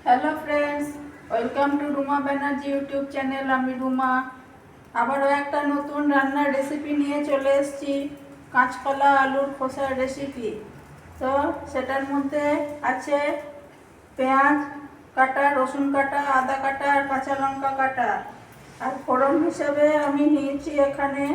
Hello friends, welcome to Ruma Banerjee YouTube channel. আমি রুমা আবারও একটা নতুন রান্নার রেসিপি নিয়ে চলে এসেছি, কাঁচকলা আলুর খোসার রেসিপি। তো সেটার মধ্যে আছে পেঁয়াজ কাটা, রসুন কাটা, আদা কাটা আর কাঁচা লঙ্কা কাটা। আর ফোড়ন হিসেবে আমি নিয়েছি এখানে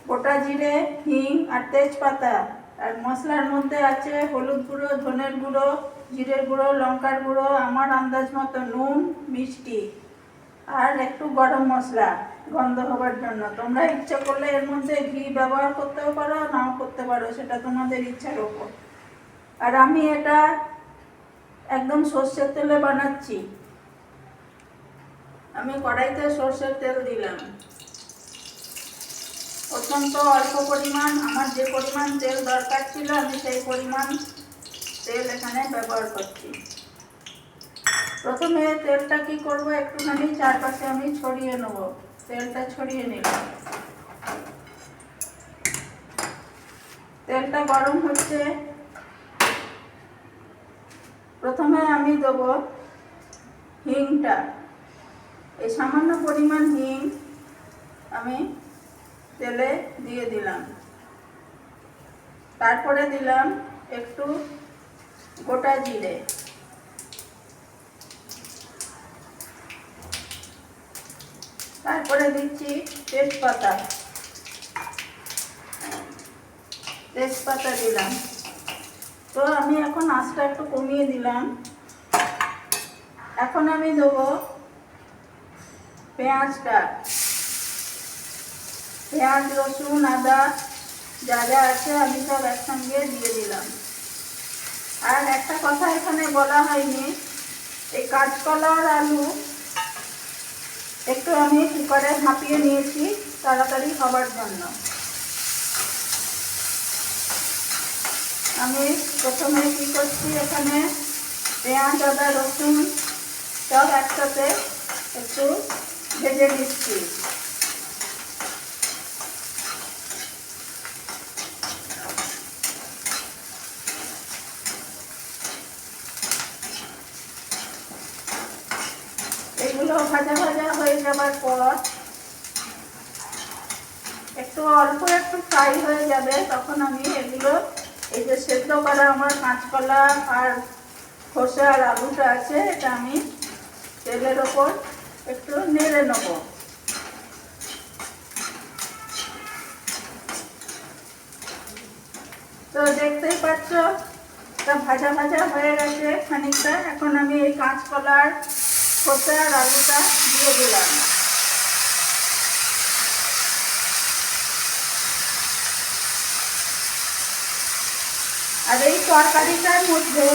গোটা জিরে, হিং আর তেজপাতা। আর মশলার মধ্যে আছে হলুদ গুঁড়ো, ধনের গুঁড়ো, জিরের গুঁড়ো, লঙ্কার গুঁড়ো, আমার আন্দাজ মতো নুন, মিষ্টি আর একটু গরম মশলা গন্ধ হবার জন্য। তোমরা ইচ্ছা করলে এর মধ্যে ঘি ব্যবহার করতেও পারো, নাও করতে পারো, সেটা তোমাদের ইচ্ছার ওপর। আর আমি এটা একদম সর্ষের তেলে বানাচ্ছি। আমি কড়াইতে সর্ষের তেল দিলাম, অত্যন্ত অল্প পরিমাণ। আমার যে পরিমাণ তেল দরকার ছিল আমি সেই পরিমাণ তেল এখানে ব্যবহার করছি। প্রথমে তেলটা কি করব, একটুখানি চারপাশে আমি ছড়িয়ে নেব। তেলটা ছড়িয়ে নিলাম। তেলটা গরম হচ্ছে। প্রথমে আমি দেব হিংটা। এই সামান্য পরিমাণ হিং আমি তেলে দিয়ে দিলাম। তারপরে দিলাম একটু গোটা জিরে, তারপরে দিচ্ছি তেজপাতা দিলাম। তো আমি এখন আঁচটা একটু কমিয়ে দিলাম। এখন আমি দেবো পেঁয়াজটা। পেঁয়াজ, রসুন, আদা যা যা আছে আমি সব একসঙ্গে দিয়ে দিলাম। আর একটা কথা এখানে বলা হয়নি, এই কাঁচকলা আর আলু একটু আমি কুকারে ভাপিয়ে নিয়েছি তাড়াতাড়ি হবার জন্য। আমি প্রথমে কি করছি, এখানে পেঁয়াজ, আদা, রসুন সব একসাথে একটু ভেজে নিচ্ছি। এগুলো ভাজা ভাজা হয়ে যাবার পর একটু অল্প একটু ফ্রাই হয়ে যাবে, তখন আমি এগুলো এই যে সেদ্ধ করা আমার কাঁচকলা আর খোসা আর আলুটা আছে, এটা আমি তেলের ওপর একটু নেড়ে নেব। তো দেখতেই পাচ্ছ এটা ভাজা ভাজা হয়ে গেছে খানিকটা। এখন আমি এই কাঁচকলার খোসা আর আলুটা দিয়ে দিলাম। আর এই তরকারিটার মধ্যে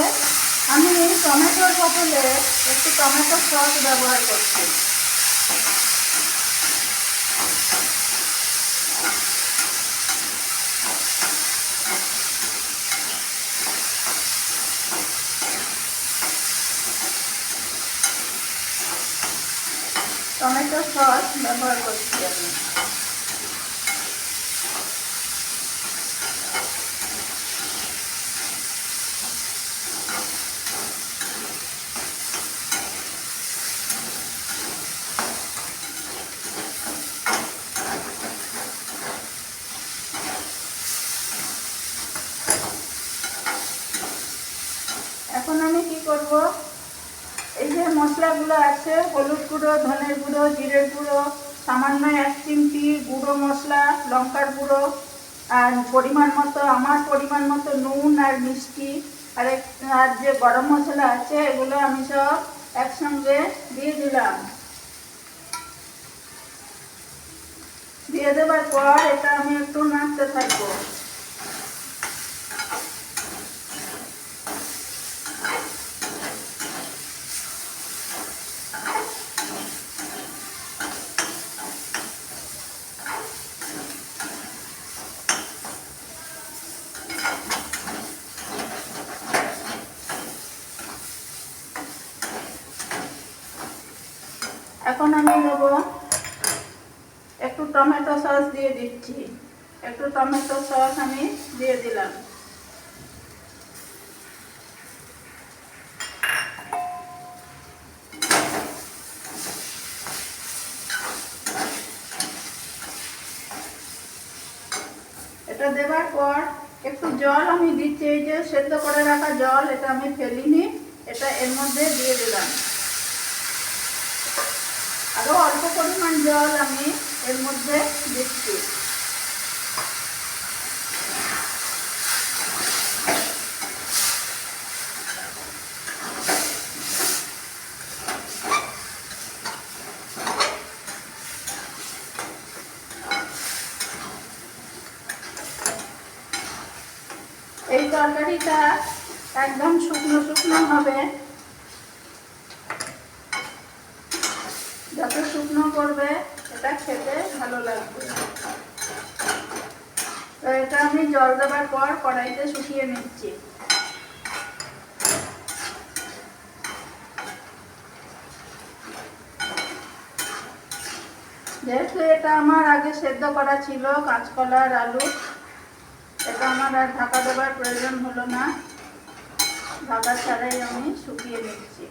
আমি টমেটোর বদলে একটু টমেটো সস ব্যবহার করছি। টমেটো সস ব্যবহার করছি আমি। এখন আমি কি করব, এই যে মশলাগুলো আছে হলুদ গুঁড়ো, ধনের গুঁড়ো, জিরের গুঁড়ো, সামান্য 1 চিমটি গুঁড়ো মশলা, লঙ্কার গুঁড়ো, আর পরিমাণ মতো আমার পরিমাণ মতো নুন আর মিষ্টি, আর যে গরম মশলা আছে এগুলো আমি সব একসঙ্গে দিয়ে দিলাম। দিয়ে দেওয়ার পর এটা আমি একটু নাড়তে থাকবো। এখন আমি দেব একটু টমেটো সস দিয়ে দিচ্ছি। একটু টমেটো সস আমি দিয়ে দিলাম। দেওয়ার পর একটু জল আমি দিচ্ছি, এই যে সেদ্ধ করে রাখা জল, এটা আমি ফেলিনি, এটা এর মধ্যে দিয়ে দিলাম। আরও অল্প পরিমাণ জল আমি এর মধ্যে দিচ্ছি। এই তরকারিটা একদম শুকনো শুকনো হবে, যত শুকনো করবে এটা খেতে ভালো লাগবে। তো এটা আমি জল দেওয়ার পর কড়াইতে শুকিয়ে নিচ্ছি। যেহেতু এটা আমার আগে সেদ্ধ করা ছিল কাঁচকলা আর আলু, এটা আমার আর ঢাকা দেওয়ার প্রয়োজন হলো না, ঢাকা ছাড়াই আমি শুকিয়ে নিচ্ছি।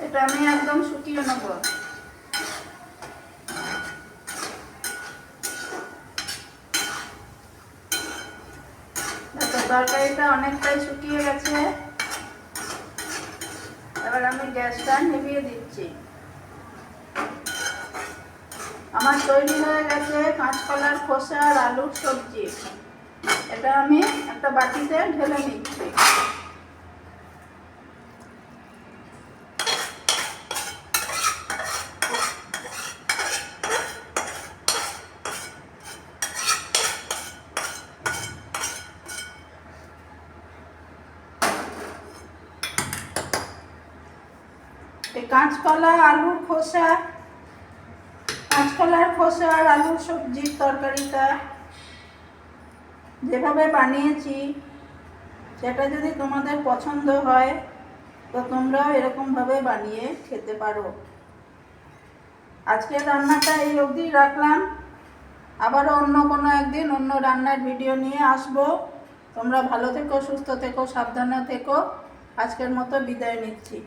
এটা আমি একদম শুকিয়ে নেব। তরকারিটা অনেকটাই শুকিয়ে গেছে, এবার আমি গ্যাসটা নিভিয়ে দিচ্ছি। আমার তৈরি হয়ে গেছে কাঁচকলার খোসা আর আলুর সবজি। এটা আমি একটা বাটিতে ঢেলে নিচ্ছি। এই কাঁচকলার খোসা আর আলুর সবজির তরকারিটা যেভাবে বানিয়েছি, সেটা যদি তোমাদের পছন্দ হয় তো তোমরাও এরকমভাবে বানিয়ে খেতে পারো। আজকের রান্নাটা এই অবধি রাখলাম, আবারও অন্য কোনো একদিন অন্য রান্নার ভিডিও নিয়ে আসবো। তোমরা ভালো থেকো, সুস্থ থেকো, সাবধানে থেকো। আজকের মতো বিদায় নিচ্ছি।